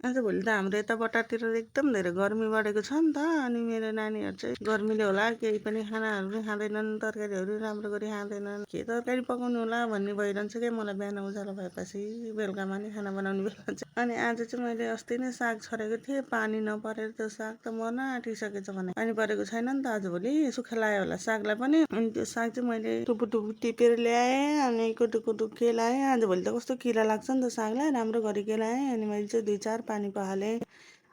आजभोलि त हाम्रो यता बटारतिर एकदम धेरै गर्मी बढेको छ नि त। अनि मेरो नानीहरू चाहिँ गर्मीले होला केही पनि खानाहरू पनि खाँदैनन्, तरकारीहरू राम्रो गरी खाँदैनन्। के तरकारी पकाउनु होला भन्ने भइरहन्छ क्या मलाई बिहान उज्यालो भएपछि, बेलुकामा नि खाना बनाउने बेला चाहिँ। अनि आज चाहिँ मैले अस्ति नै साग छरेको थिएँ, पानी नपरेर त्यो साग त मर्न आँटिसकेछ भने। पानी परेको छैन नि त आजभोलि, सुक्खा लाग्यो होला सागलाई पनि। अनि त्यो साग चाहिँ मैले टुपु टुपु टिपेर ल्याएँ, अनि कुटु कुटु केलाएँ। आजभोलि त कस्तो किरा लाग्छ नि त सागलाई, राम्रो गरी केलाएँ। अनि मैले चाहिँ 2-4 पानी पखालेँ।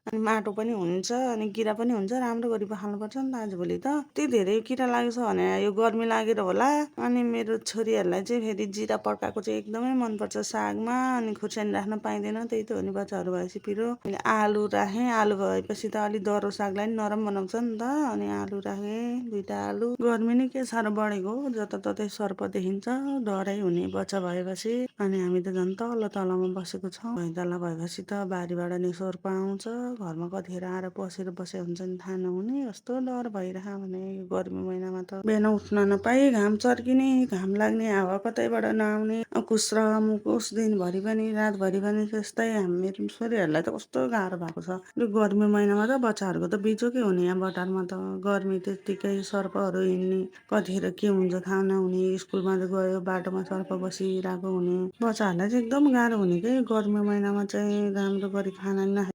अनि माटो पनि हुन्छ अनि किरा पनि हुन्छ, राम्रो गरी पखाल्नुपर्छ नि त। आजभोलि त यति धेरै किरा लागेको छ भने यो गर्मी लागेर होला। अनि मेरो छोरीहरूलाई चाहिँ फेरि जिरा पड्काएको चाहिँ एकदमै मनपर्छ सागमा। अनि खुर्सानी राख्न पाइँदैन, त्यही त हो नि, बच्चाहरू भएपछि पिरो। मैले आलु राखेँ, आलु भएपछि त अलि डह्रो सागलाई नि नरम बनाउँछ नि त। अनि आलु राखेँ, 2टा आलु। गर्मी नै के साह्रो बढेको हो, जताततै सर्प देखिन्छ, डरै हुने बच्चा भएपछि। अनि हामी त झन् तलमा बसेको छौँ। भैँताला भएपछि त बारीबाट नि सर्प आउँछ, घरमा कतिखेर आएर पसेर बसे हुन्छ नि थाहा नहुने। कस्तो डर भइरह भने यो गर्मी महिनामा त बिहान उठ्न नपाई, घाम चर्किने, घाम लाग्ने, हावा कतैबाट नआउने, अकुस र मुकुस दिनभरि पनि रातभरि पनि त्यस्तै। मेरो छोरीहरूलाई त कस्तो गाह्रो भएको छ यो गर्मी महिनामा त। बच्चाहरूको त बिजोकै हुने यहाँ बटारमा त, गर्मी त्यत्तिकै सर्पहरू हिँड्ने, कतिखेर के हुन्छ थाहा नहुने। स्कुलमा गयो बाटोमा सर्प बसिरहेको हुने, बच्चाहरूलाई चाहिँ एकदम गाह्रो हुने क्या गर्मी महिनामा चाहिँ। राम्रो गरी खाना नि